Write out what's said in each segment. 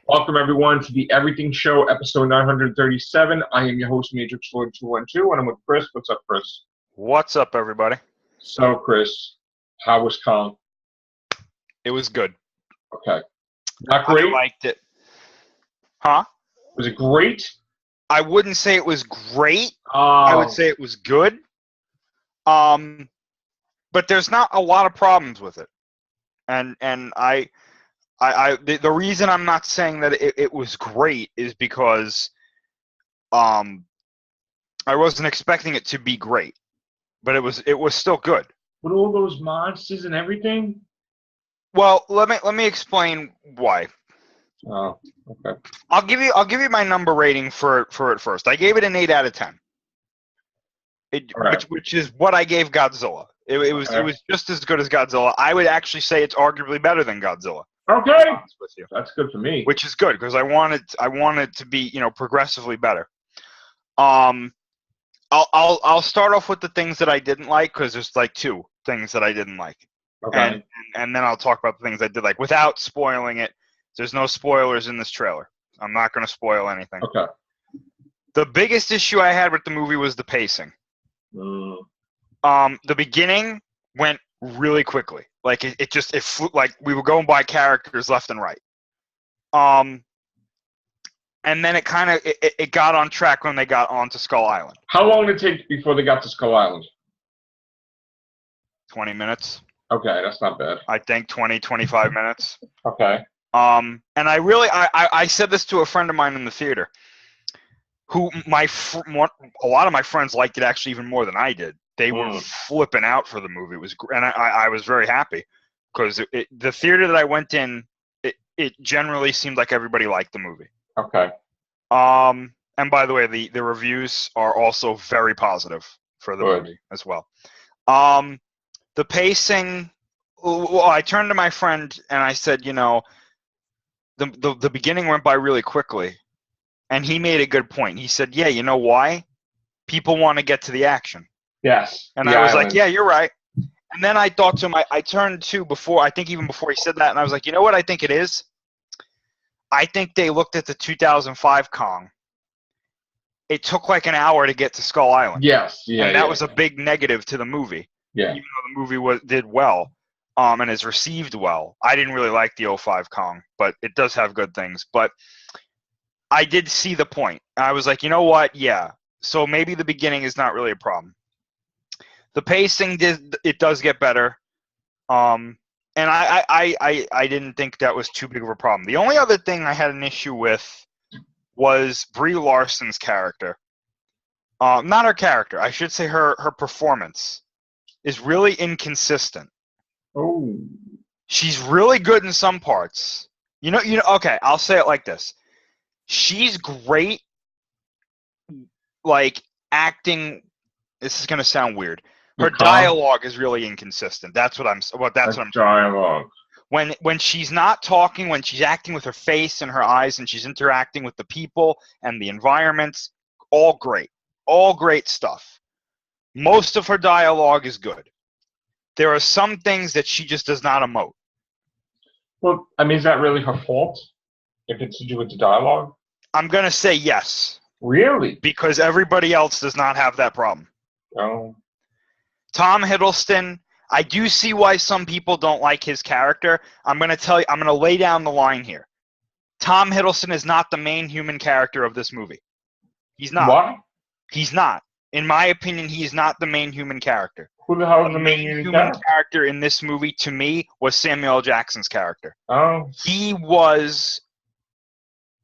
Welcome, everyone, to the Everything Show, episode 937. I am your host, Matrixlord212, and I'm with Chris. What's up, Chris? What's up, everybody? So, Chris, how was Kong? It was good. Okay. Not great? I liked it. Huh? Was it great? I wouldn't say it was great. Oh. I would say it was good. But there's not a lot of problems with it. And the reason I'm not saying that it was great is because I wasn't expecting it to be great, but it was still good. With all those monsters and everything? Well, let me explain why. Oh, okay. I'll give you my number rating for it first. I gave it an 8 out of 10. Right. Which is what I gave Godzilla. It was just as good as Godzilla. I would actually say it's arguably better than Godzilla. Okay. With you. That's good for me. Which is good because I want it to be, progressively better. I'll start off with the things that I didn't like because there's like 2 things that I didn't like. Okay. And then I'll talk about the things I did like without spoiling it. There's no spoilers in this trailer. I'm not going to spoil anything. Okay. The biggest issue I had with the movie was the pacing. The beginning went really quickly. Like it flew, like we were going by characters left and right. And then it got on track when they got onto Skull Island. How long did it take before they got to Skull Island? 20 minutes. Okay, that's not bad. I think 20, 25 minutes. Okay. And I said this to a friend of mine in the theater, who a lot of my friends liked it actually even more than I did. They were flipping out for the movie. It was, and I was very happy because the theater that I went in, it generally seemed like everybody liked the movie. Okay. And by the way, the reviews are also very positive for the movie as well. The pacing. Well, I turned to my friend and I said, the beginning went by really quickly, and he made a good point. He said, "Yeah, you know why? People want to get to the action." Yes. And I was like, "Yeah, you're right." And then I thought to him, I turned to even before he said that, and I was like, "You know what I think it is? I think they looked at the 2005 Kong. It took like an hour to get to Skull Island." Yes. Yeah. And that was a big negative to the movie. Yeah. Even though the movie did well, and is received well. I didn't really like the 05 Kong, but it does have good things. But I did see the point. I was like, you know what? Yeah. So maybe the beginning is not really a problem. The pacing does get better. And I didn't think that was too big of a problem. The only other thing I had an issue with was Brie Larson's character. Not her character. I should say her performance is really inconsistent. Oh. She's really good in some parts. Okay, I'll say it like this. She's great, like, acting. This is going to sound weird. Her dialogue is really inconsistent. That's what I'm dialogue. When she's not talking, when she's acting with her face and her eyes and she's interacting with the people and the environments, all great. All great stuff. Most of her dialogue is good. There are some things that she just does not emote. Well, I mean, is that really her fault? If it's to do with the dialogue? I'm going to say yes. Really? Because everybody else does not have that problem. Oh. Tom Hiddleston, I do see why some people don't like his character. I'm going to lay down the line here. Tom Hiddleston is not the main human character of this movie. He's not. What? He's not. In my opinion, he is not the main human character. Who the hell is the main human character in this movie, to me, was Samuel L. Jackson's character. Oh. He was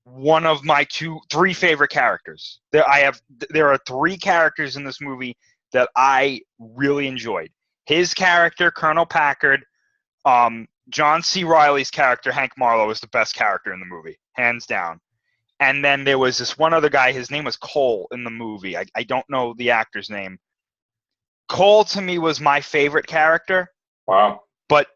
one of my 3 favorite characters. There are 3 characters in this movie that I really enjoyed. His character, Colonel Packard, John C. Reilly's character, Hank Marlowe, is the best character in the movie, hands down. And then there was this one other guy, his name was Cole in the movie. I don't know the actor's name. Cole, to me, was my favorite character. Wow. But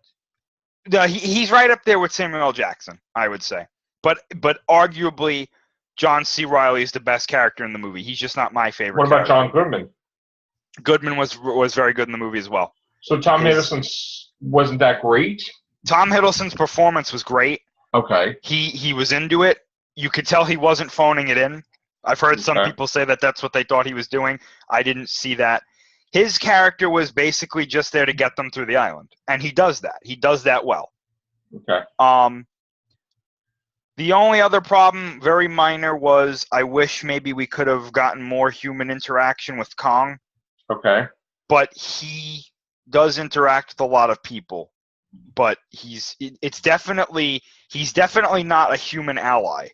he's right up there with Samuel L. Jackson, I would say. But arguably, John C. Reilly is the best character in the movie. He's just not my favorite. What about John Goodman? Goodman was very good in the movie as well. So Tom Hiddleston wasn't that great? Tom Hiddleston's performance was great. Okay. He was into it. You could tell he wasn't phoning it in. I've heard some Okay. people say that that's what they thought he was doing. I didn't see that. His character was basically just there to get them through the island, and he does that. He does that well. Okay. The only other problem, very minor, was I wish maybe we could have gotten more human interaction with Kong. Okay. But he does interact with a lot of people. But he's definitely not a human ally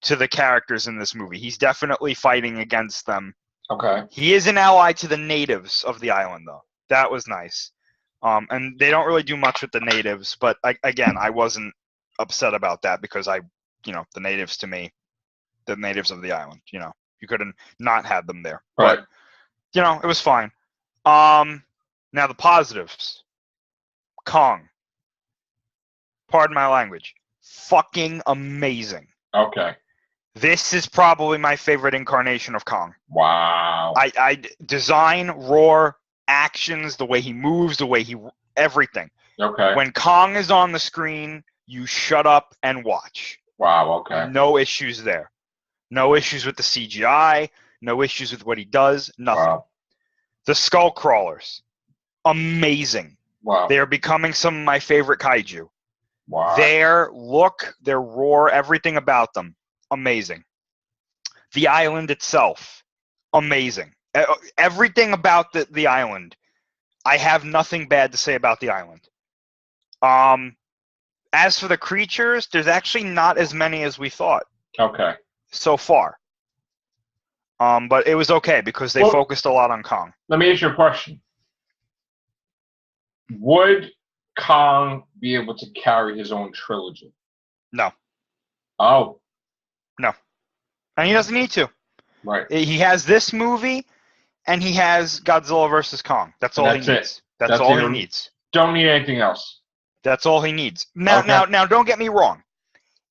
to the characters in this movie. He's definitely fighting against them. Okay. He is an ally to the natives of the island, though. That was nice. And they don't really do much with the natives, but I wasn't upset about that because the natives to me, the natives of the island, you could have not had them there. Right. But, it was fine. Now the positives. Kong. Pardon my language. Fucking amazing. Okay. This is probably my favorite incarnation of Kong. Wow. I design, roar, actions, the way he moves, everything. Okay. When Kong is on the screen, you shut up and watch. Wow. Okay. No issues there. No issues with the CGI. No issues with what he does. Nothing. Wow. The Skull Crawlers. Amazing. Wow. They are becoming some of my favorite kaiju. Wow. Their look, their roar, everything about them, amazing. The island itself, amazing. Everything about the island, I have nothing bad to say about the island. As for the creatures, there's actually not as many as we thought. Okay. So far. But it was okay because they focused a lot on Kong. Let me ask you a question. Would Kong be able to carry his own trilogy? No. Oh. No. And he doesn't need to. Right. He has this movie, and he has Godzilla vs. Kong. That's all he needs. That's all he needs. Don't need anything else. That's all he needs. Now, don't get me wrong.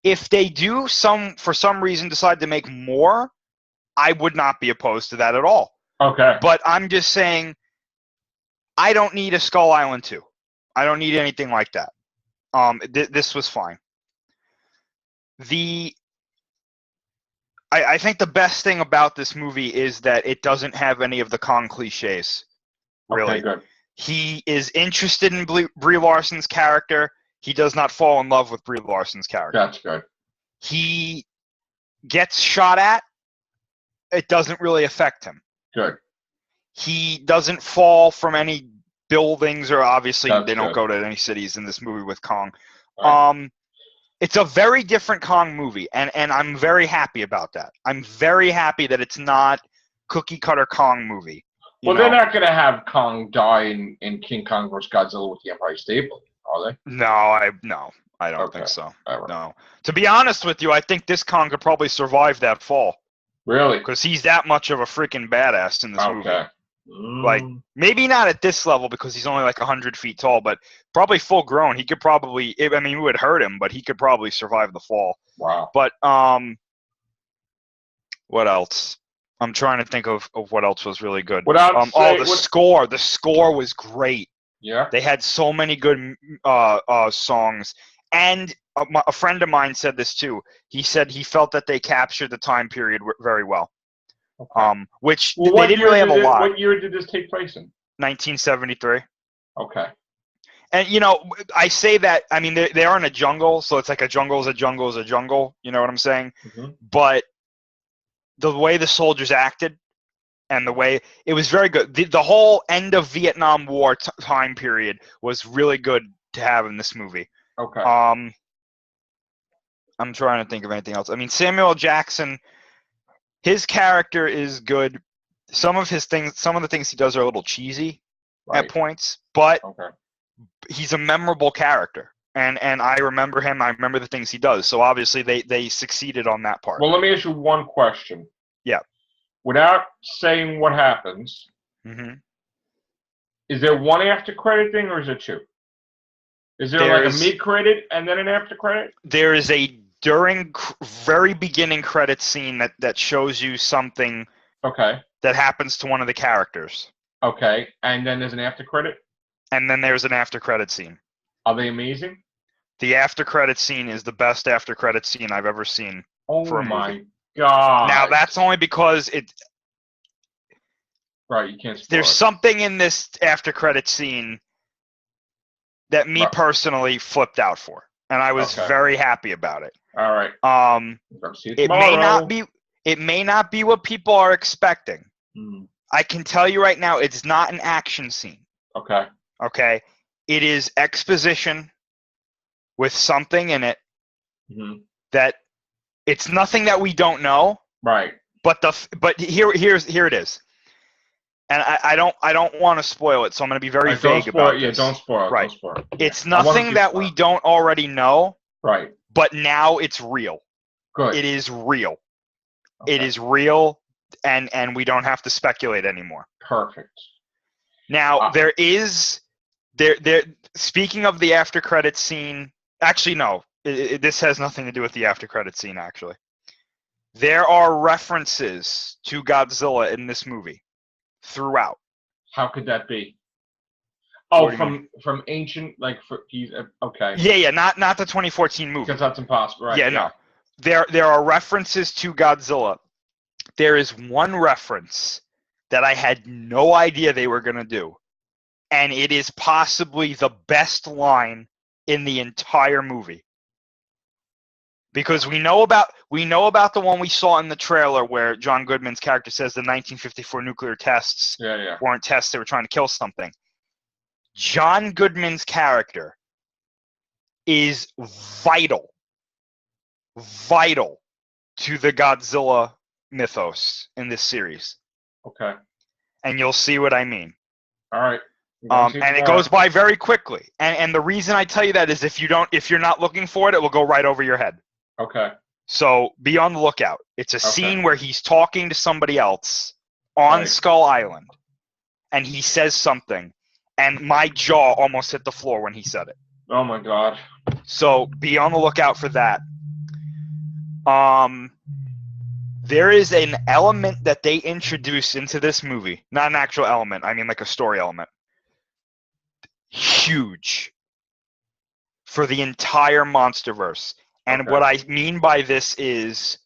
If they do for some reason decide to make more, I would not be opposed to that at all. Okay. But I'm just saying, I don't need a Skull Island 2. I don't need anything like that. This was fine. I think the best thing about this movie is that it doesn't have any of the Kong cliches. Really. Okay, good. He is interested in Brie Larson's character. He does not fall in love with Brie Larson's character. That's good. He gets shot at. It doesn't really affect him. Good. He doesn't fall from any buildings, or obviously That's they don't good. go to any cities in this movie with Kong. Right. It's a very different Kong movie, and I'm very happy about that. I'm very happy that it's not cookie cutter Kong movie. Well, they're not going to have Kong die in King Kong vs. Godzilla with the Empire State Building, are they? No, I don't think so. Right. No. To be honest with you, I think this Kong could probably survive that fall. Really? Because he's that much of a freaking badass in this movie. Okay. Like, maybe not at this level because he's only like 100 feet tall, but probably full grown. He could probably, it would hurt him, but he could probably survive the fall. Wow. But, what else? I'm trying to think of what else was really good. Score. The score was great. Yeah. They had so many good songs. And a friend of mine said this too. He said he felt that they captured the time period very well. Okay. Which they didn't really have a lot. What year did this take place in? 1973. Okay. And, I say that, they are in a jungle, so it's like a jungle is a jungle is a jungle. You know what I'm saying? Mm-hmm. But the way the soldiers acted and the way it was very good. The whole end of Vietnam War time period was really good to have in this movie. Okay. I'm trying to think of anything else. Samuel Jackson, his character is good. Some of the things he does are a little cheesy at points, but he's a memorable character. And I remember him. I remember the things he does. So obviously they succeeded on that part. Well, let me ask you one question. Yeah. Without saying what happens, is there one after credit thing or is it two? Is there like a mid credit and then an after credit? There is a very beginning credit scene that shows you something. Okay. That happens to one of the characters. Okay, and then there's an after credit. And then there's an after credit scene. Are they amazing? The after credit scene is the best after credit scene I've ever seen for Oh a my movie. god! Now that's only because Right. You can't spoil there's it. something in this after credit scene that me Right. personally flipped out for, and I was Okay. very happy about it. All right. See it It tomorrow. may not be what people are expecting. Mm. I can tell you right now, it's not an action scene. Okay. Okay, it is exposition with something in it Mm-hmm. that it's nothing that we don't know. Right. But here it is, and I don't want to spoil it, so I'm going to be very vague about this. Yeah, don't spoil it. Right. Don't spoil it. It's Yeah. nothing that we don't already know. Right. But now it's real. Good. It is real. Okay. It is real, and we don't have to speculate anymore. Perfect. Now there. Speaking of the after credit scene, actually no, this has nothing to do with the after credit scene. Actually, there are references to Godzilla in this movie throughout. How could that be? Oh, What do you mean? from ancient, like he's okay. Yeah, not the 2014 movie. Because that's impossible, right? Yeah, no. There are references to Godzilla. There is one reference that I had no idea they were going to do, and it is possibly the best line in the entire movie. Because we know about the one we saw in the trailer where John Goodman's character says the 1954 nuclear tests weren't tests, they were trying to kill something. John Goodman's character is vital to the Godzilla mythos in this series. Okay. And you'll see what I mean. All right. And it goes by very quickly. And the reason I tell you that is if you're not looking for it, it will go right over your head. Okay. So be on the lookout. It's a scene where he's talking to somebody else on Skull Island, and he says something, and my jaw almost hit the floor when he said it. Oh my god. So be on the lookout for that. There is an element that they introduce into this movie. Not an actual element. I mean like a story element. Huge. For the entire MonsterVerse. And what I mean by this is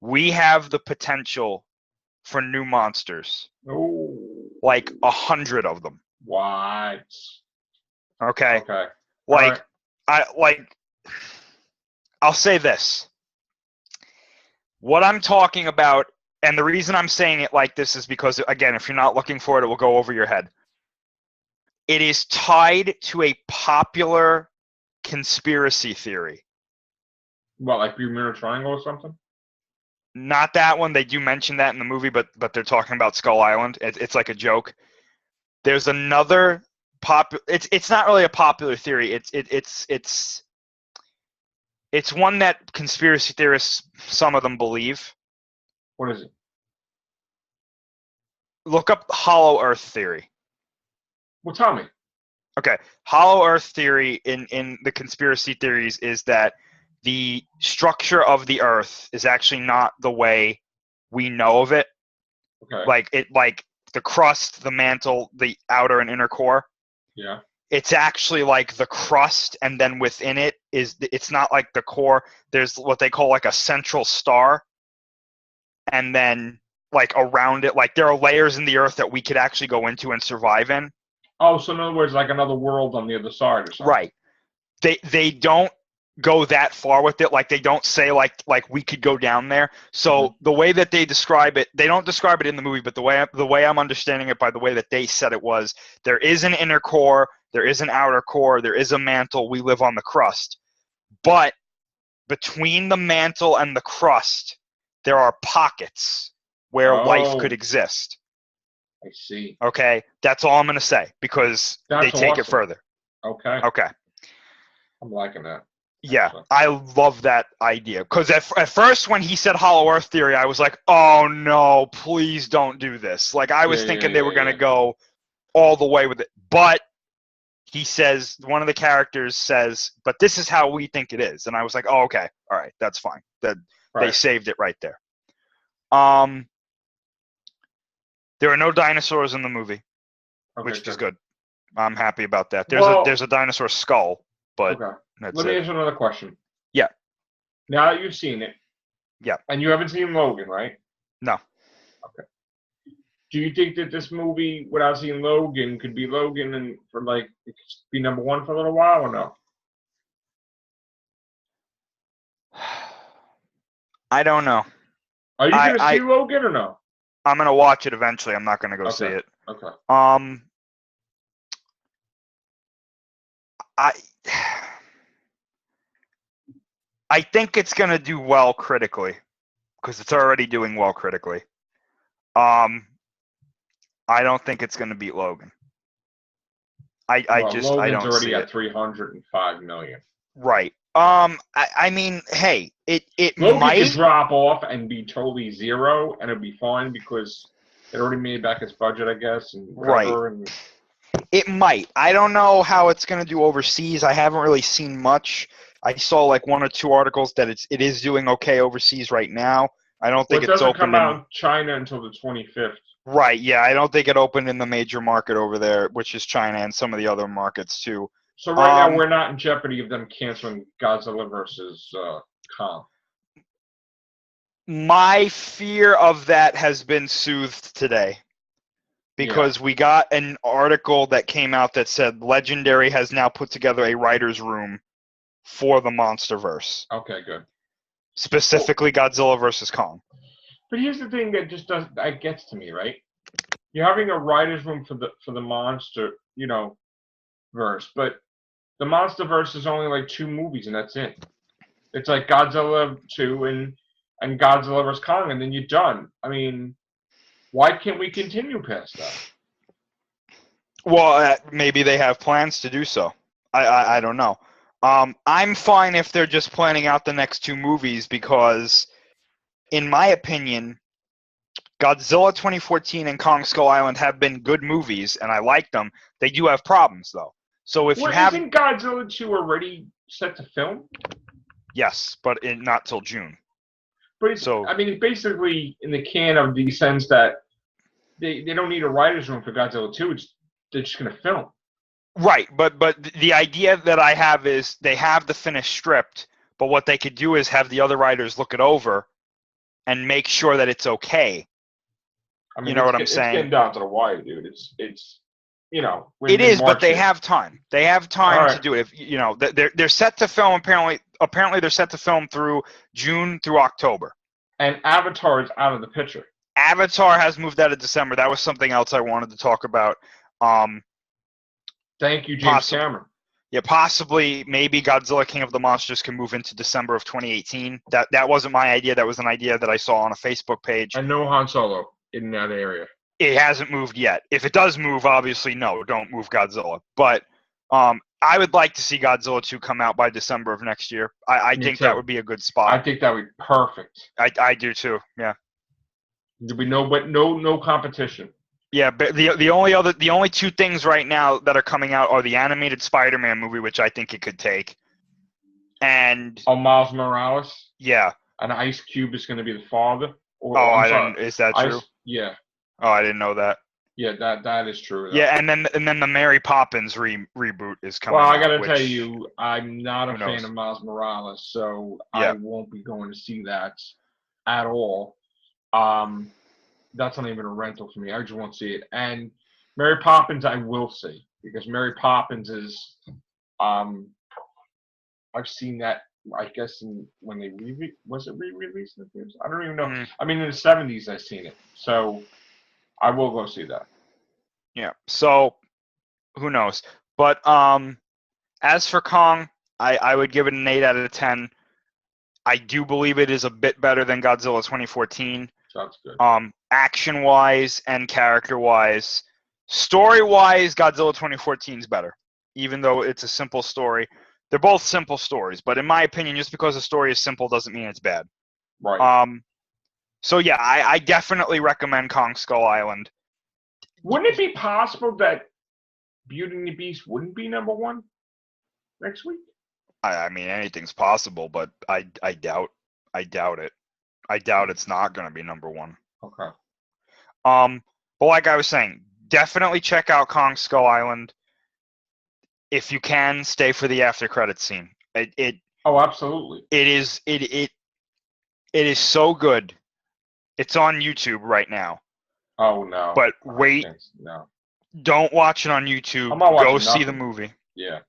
we have the potential for new monsters. Oh. Like 100 of them. What? Okay. Okay. I'll say this. What I'm talking about, and the reason I'm saying it like this is because, again, if you're not looking for it, it will go over your head. It is tied to a popular conspiracy theory. What, like Bermuda Triangle or something? Not that one. They do mention that in the movie, but they're talking about Skull Island. It's like a joke. There's another It's not really a popular theory. It's one that conspiracy theorists, some of them believe. What is it? Look up Hollow Earth theory. Well, tell me. Okay. Hollow Earth theory in the conspiracy theories is that the structure of the Earth is actually not the way we know of it. Okay. Like the crust, the mantle, the outer and inner core. Yeah. It's actually like the crust, and then within it it's not like the core. There's what they call like a central star, and then like around it, like there are layers in the Earth that we could actually go into and survive in. Oh, so in other words, like another world on the other side or something. Right. They don't go that far with it. Like they don't say like we could go down there. So the way that they describe it, they don't describe it in the movie, but the way I'm understanding it by the way that they said it was, there is an inner core, there is an outer core, there is a mantle, we live on the crust. But between the mantle and the crust, there are pockets where life could exist. I see. Okay? That's all I'm going to say because they take it further. Okay. Okay. I'm liking that. Yeah, I love that idea. Because at first when he said Hollow Earth theory, I was like, oh no, please don't do this. Like I was thinking they were going to go all the way with it. But he says, one of the characters says, but this is how we think it is. And I was like, oh, okay. All right, that's fine. They saved it right there. There are no dinosaurs in the movie, which is good. I'm happy about that. There's a dinosaur skull, but That's Let me it. ask you another question. Yeah. Now that you've seen it. Yeah. And you haven't seen Logan, right? No. Okay. Do you think that this movie, without seeing Logan, could be Logan and for like it could be number one for a little while, or no? I don't know. Are you going to see Logan or no? I'm going to watch it eventually. I'm not going to go see it. Okay. I think it's going to do well critically because it's already doing well critically. I don't think it's going to beat Logan. Logan's I don't already see at it. 305 million. Right. I mean, hey, it Logan might could drop off and be totally zero, and it'll be fine because it already made back its budget, I guess, and whatever. Right. It might. I don't know how it's going to do overseas. I haven't really seen much. I saw like one or two articles that it is doing okay overseas right now. I don't think it it's doesn't open come out in China until the 25th. Right. Yeah, I don't think it opened in the major market over there, which is China and some of the other markets too. So right now we're not in jeopardy of them canceling Godzilla versus Kong. My fear of that has been soothed today because we got an article that came out that said Legendary has now put together a writer's room for the MonsterVerse. Okay, good. Specifically Godzilla versus Kong. But here's the thing that gets to me, right? You're having a writer's room for the monster, verse, but the MonsterVerse is only like 2 movies and that's it. It's like Godzilla 2 and Godzilla vs. Kong, and then you're done. I mean, why can't we continue past that? Well, maybe they have plans to do so. I don't know. I'm fine if they're just planning out the next 2 movies because, in my opinion, Godzilla 2014 and Kong Skull Island have been good movies, and I like them. They do have problems, though. So if isn't Godzilla 2 already set to film? Yes, but not till June. But it's basically in the can of the sense that they don't need a writer's room for Godzilla 2. They're just going to film. Right, but the idea that I have is they have the finished script, but what they could do is have the other writers look it over and make sure that it's okay. I mean, you know what I'm saying? It's getting down to the wire, dude. It's it is, but they have time. They have time to do it. If they're set to film apparently they're set to film through June through October. And Avatar is out of the picture. Avatar has moved out of December. That was something else I wanted to talk about. Thank you, James Cameron. Yeah, possibly, maybe Godzilla King of the Monsters can move into December of 2018. That wasn't my idea. That was an idea that I saw on a Facebook page. And no Han Solo in that area. It hasn't moved yet. If it does move, obviously, no, don't move Godzilla. But I would like to see Godzilla 2 come out by December of next year. I think that would be a good spot. I think that would be perfect. I do too. Yeah. There'd be no competition. Yeah, but the only 2 things right now that are coming out are the animated Spider-Man movie, which I think it could take, and Miles Morales. Yeah. And Ice Cube is going to be the father. Is that true? Yeah. Oh, I didn't know that. Yeah, that is true. Though. Yeah, and then the Mary Poppins reboot is coming. Well, I got to tell you, I'm not a fan of Miles Morales, so I won't be going to see that at all. That's not even a rental for me. I just won't see it. And Mary Poppins, I will see because Mary Poppins is. I've seen that. I guess when they was it re-released in the theaters? I don't even know. Mm. I mean, in the 70s, I've seen it, so I will go see that. Yeah. So who knows? But as for Kong, I would give it an 8 out of 10. I do believe it is a bit better than Godzilla 2014. Sounds good. Action-wise and character-wise. Story-wise, Godzilla 2014 is better, even though it's a simple story. They're both simple stories, but in my opinion, just because a story is simple doesn't mean it's bad. Right. So yeah, I definitely recommend Kong Skull Island. Wouldn't it be possible that Beauty and the Beast wouldn't be number 1 next week? I mean, anything's possible, but I doubt it. I doubt it's not going to be number 1. Okay. But like I was saying, definitely check out Kong Skull Island. If you can, stay for the after credits scene. Oh, absolutely. It is so good. It's on YouTube right now. Oh no. But wait, No. don't watch it on YouTube. I'm not Go watching see the nothing. movie. Yeah.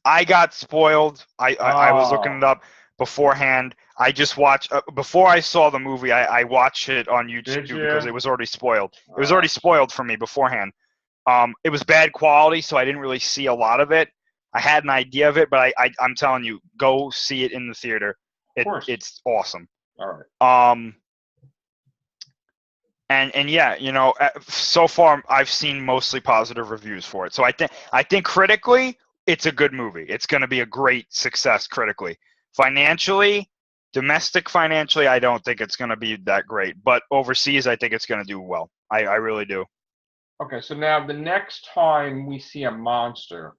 I got spoiled. I was looking it up beforehand. I just watched before I saw the movie. I watched it on YouTube because it was already spoiled. It was already spoiled for me beforehand. It was bad quality, so I didn't really see a lot of it. I had an idea of it, but I'm telling you, go see it in the theater. It's awesome. All right. And yeah, so far I've seen mostly positive reviews for it. So I think critically it's a good movie. It's going to be a great success critically. Domestic financially, I don't think it's going to be that great. But overseas, I think it's going to do well. I really do. Okay, so now the next time we see a monster,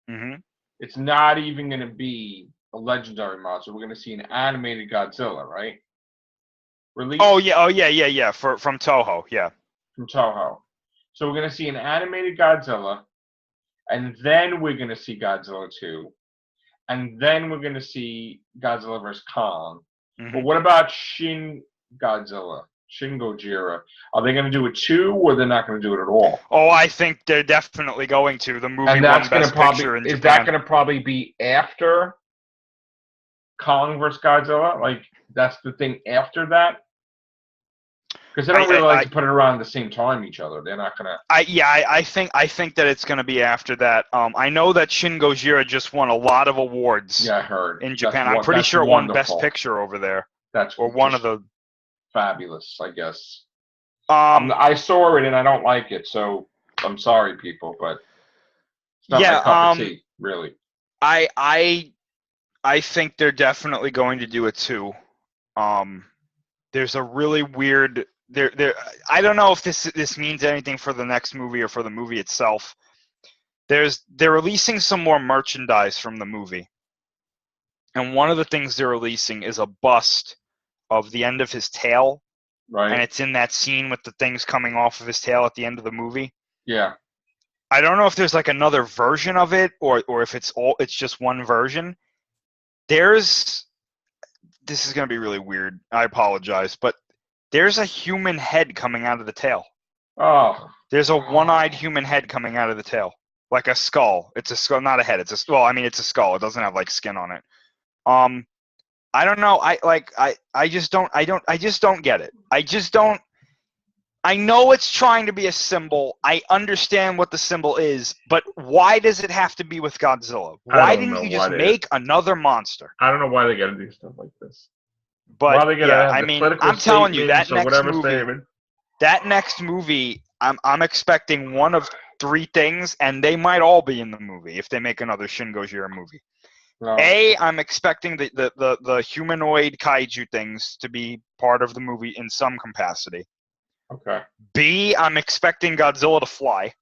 Mm-hmm. it's not even going to be a legendary monster. We're going to see an animated Godzilla, right? Released Oh yeah. From Toho, yeah. from Toho. So we're going to see an animated Godzilla, and then we're going to see Godzilla 2, and then we're going to see Godzilla vs. Kong. Mm-hmm. But what about Shin Godzilla? Shin Gojira. Are they going to do it too, or they're not going to do it at all? Oh, I think they're definitely going to. The movie And that's won Best Picture in Japan. Is that going to probably be after Kong vs. Godzilla? Like, that's the thing after that? Because they don't really like to put it around the same time each other. They're not going to. I think that it's going to be after that. I know that Shin Gojira just won a lot of awards. Yeah, I heard. In Japan. I'm pretty sure it won Best Picture over there. That's one of the. Fabulous, I guess. I saw it and I don't like it, so I'm sorry, people, but it's not my cup of tea, really. I think they're definitely going to do it too. There's a really weird. I don't know if this means anything for the next movie or for the movie itself. They're releasing some more merchandise from the movie, and one of the things they're releasing is a bust of the end of his tail, right? And it's in that scene with the things coming off of his tail at the end of the movie. Yeah. I don't know if there's like another version of it, or if it's just one version. This is gonna be really weird. I apologize, but there's a human head coming out of the tail. Oh. There's a one-eyed human head coming out of the tail, like a skull. It's a skull, not a head. It's a skull. It doesn't have like skin on it. I don't know. I just don't get it. I know it's trying to be a symbol. I understand what the symbol is, but why does it have to be with Godzilla? Why didn't you just make another monster? I don't know why they got to do stuff like this. But yeah, I mean, I'm telling you, that next movie, I'm expecting one of three things, and they might all be in the movie if they make another Shin Gojira movie. No. I'm expecting the humanoid kaiju things to be part of the movie in some capacity. Okay. B, I'm expecting Godzilla to fly.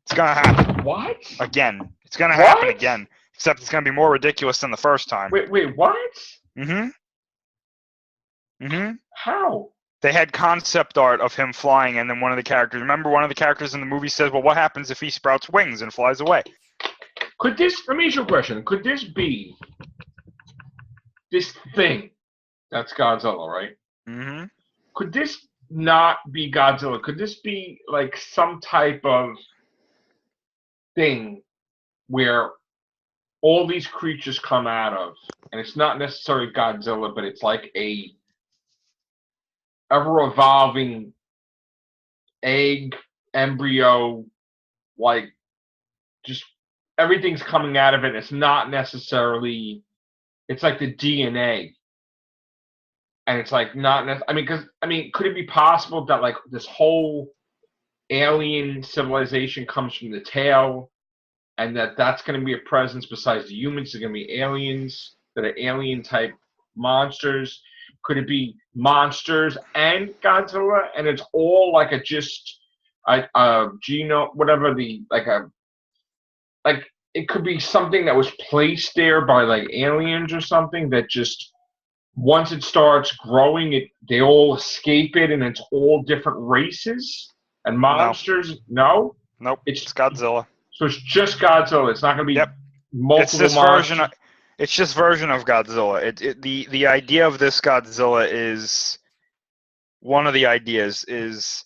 It's gonna happen. What? Again. It's gonna happen again. Except it's gonna be more ridiculous than the first time. Wait, what? Mm-hmm. How? They had concept art of him flying, and then one of the characters, remember one of the characters in the movie says, well, what happens if he sprouts wings and flies away? Let me ask you a question. Could this be this thing that's Godzilla, right? Mm-hmm. Could this not be Godzilla? Could this be like some type of thing where all these creatures come out of, and it's not necessarily Godzilla, but it's like a ever-evolving egg, embryo, like just everything's coming out of it. It's not necessarily. It's like the DNA, and it's like not. Could it be possible that like this whole alien civilization comes from the tail, and that's going to be a presence besides the humans? There's going to be aliens that are alien type monsters. Could it be monsters and Godzilla, and it's all like genome, whatever it could be something that was placed there by like aliens or something that just once it starts growing, they all escape it, and it's all different races and monsters. No? Nope. It's Godzilla. So it's just Godzilla. It's not going to be It's multiple this version. monsters. It's just version of Godzilla. The idea of this Godzilla is one of the ideas is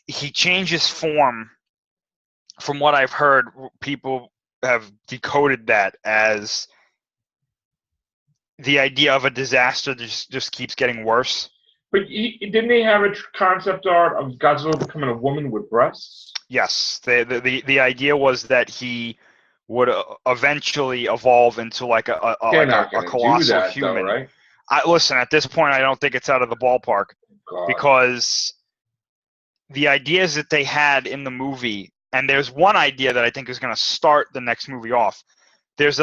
he changes form. From what I've heard, people have decoded that as the idea of a disaster just keeps getting worse. But didn't they have a concept art of Godzilla becoming a woman with breasts? Yes, the idea was that he would eventually evolve into like They're not a going to do colossal that, though, human. right? Listen, at this point, I don't think it's out of the ballpark God. because the ideas that they had in the movie, and there's one idea that I think is going to start the next movie off. There's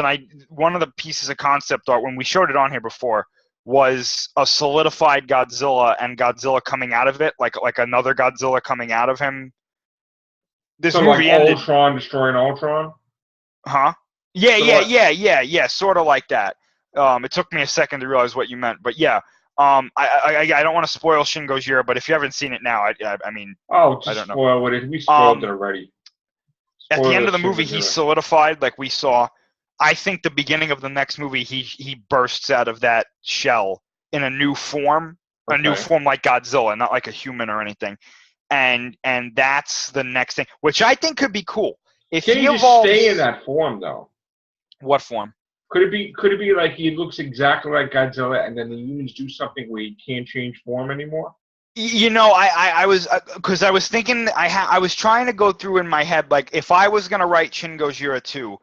one of the pieces of concept art when we showed it on here before was a solidified Godzilla and Godzilla coming out of it, like another Godzilla coming out of him. This So movie like ended, Ultron destroying Ultron? huh? Yeah, So yeah, sort of like that. It took me a second to realize what you meant, but yeah. I don't want to spoil Shin Gojira, but if you haven't seen it now, I mean, Oh, I just don't know. spoil it. We spoiled it already. At the end of the Shin movie, he's Gojira. solidified, like we saw. I think the beginning of the next movie, he bursts out of that shell in a new form Okay. like Godzilla, not like a human or anything. And that's the next thing, which I think could be cool. If Can he he just evolves, stay in that form though? what form? Could it be like he looks exactly like Godzilla, and then the humans do something where he can't change form anymore? You know, I was because I was thinking I was trying to go through in my head like if I was gonna write Shin Gojira 2,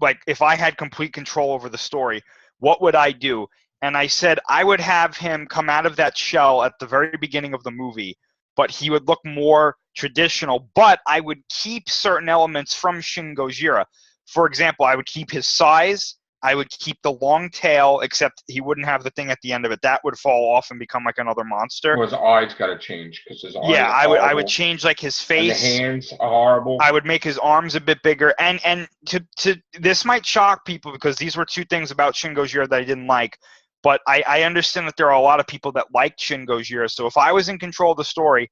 like if I had complete control over the story, what would I do? And I said I would have him come out of that shell at the very beginning of the movie, but he would look more traditional. But I would keep certain elements from Shin Gojira. For example, I would keep his size. I would keep the long tail, except he wouldn't have the thing at the end of it. That would fall off and become like another monster. Well, his eyes got to change because his eyes Yeah, are horrible. I would change like his face. And the hands are horrible. I would make his arms a bit bigger. And to this might shock people because these were two things about Shin Gojira that I didn't like. But I understand that there are a lot of people that liked Shin Gojira. So if I was in control of the story,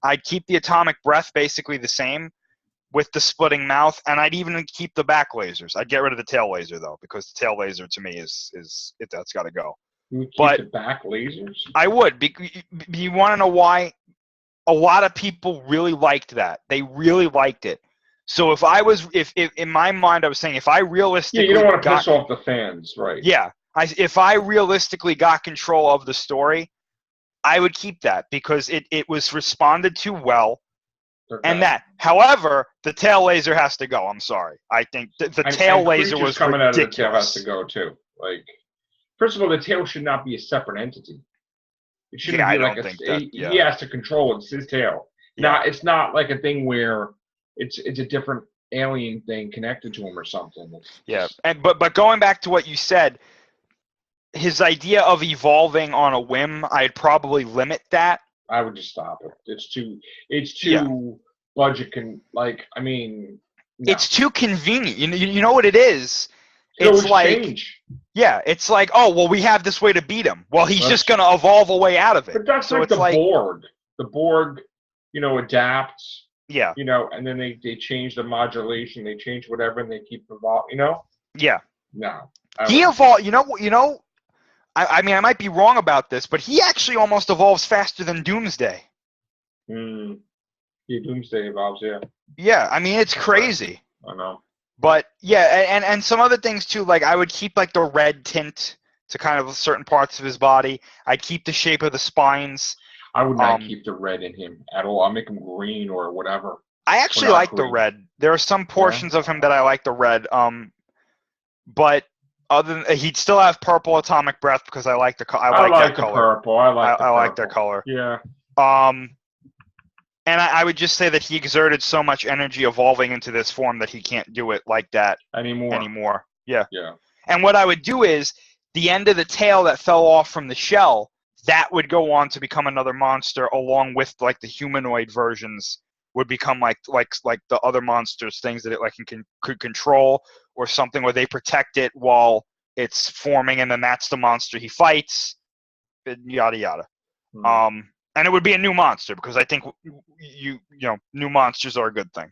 I'd keep the atomic breath basically the same with the splitting mouth, and I'd even keep the back lasers. I'd get rid of the tail laser though, because the tail laser to me is that's got to go. You would keep But the back lasers? I would. You want to know why? A lot of people really liked that. They really liked it. So if I was, if in my mind I was saying if I realistically, you don't want to piss off the fans, right? Yeah, if I realistically got control of the story, I would keep that because it was responded to well. Okay. And that, however, the tail laser has to go. I'm sorry. I think the tail laser was coming ridiculous. Out of the tail has to go too. Like, first of all, the tail should not be a separate entity. It shouldn't be like he has to control it. It's his tail. Yeah. Now, it's not like a thing where it's a different alien thing connected to him or something. But going back to what you said, his idea of evolving on a whim, I'd probably limit that. I would just stop it. It's too budget I mean, no. It's too convenient. You know what it is? It's like it's like, oh well, we have this way to beat him. Well, he's just gonna evolve a way out of it. But that's so like the Borg. The Borg, adapts. Yeah. And then they change the modulation, they change whatever, and they keep evolving. Yeah. No. He evolved. I mean, I might be wrong about this, but he actually almost evolves faster than Doomsday. Yeah, Doomsday evolves, yeah. Yeah, I mean, it's crazy. I know. But, yeah, and some other things, too. Like, I would keep, like, the red tint to kind of certain parts of his body. I'd keep the shape of the spines. I would not keep the red in him at all. I'll make him green or whatever. I actually like the red. There are some portions of him that I like the red. But... other than he'd still have purple atomic breath because I like that color. I like that color. Yeah. And I would just say that he exerted so much energy evolving into this form that he can't do it like that anymore. Yeah. Yeah. And what I would do is the end of the tail that fell off from the shell, that would go on to become another monster along with like the humanoid versions would become like the other monsters, things that it could control or something, or they protect it while it's forming, and then that's the monster he fights, yada yada. And it would be a new monster because I think new monsters are a good thing.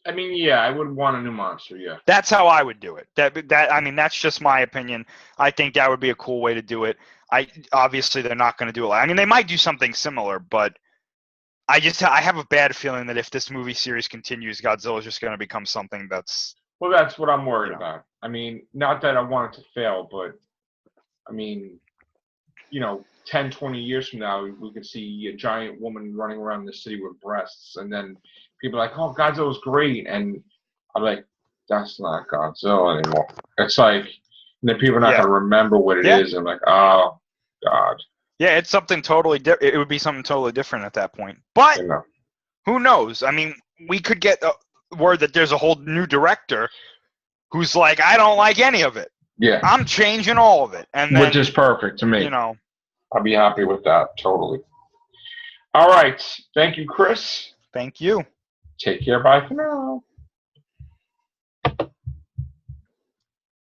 I mean, yeah, I would want a new monster. Yeah. That's how I would do it. I mean, that's just my opinion. I think that would be a cool way to do it. Obviously they're not going to do it. I mean, they might do something similar, but I have a bad feeling that if this movie series continues, Godzilla is just going to become something that's. Well, that's what I'm worried about. I mean, not that I want it to fail, but I mean, 10, 20 years from now, we could see a giant woman running around the city with breasts, and then people are like, "Oh, Godzilla's great," and I'm like, "That's not Godzilla anymore." It's like, and then people are not going to remember what it is, and I'm like, "Oh, God." Yeah, it's something totally different. It would be something totally different at that point. But who knows? I mean, we could get word that there's a whole new director who's like, I don't like any of it. Yeah. I'm changing all of it. And then, which is perfect to me. I'll be happy with that, totally. All right. Thank you, Chris. Thank you. Take care. Bye for now.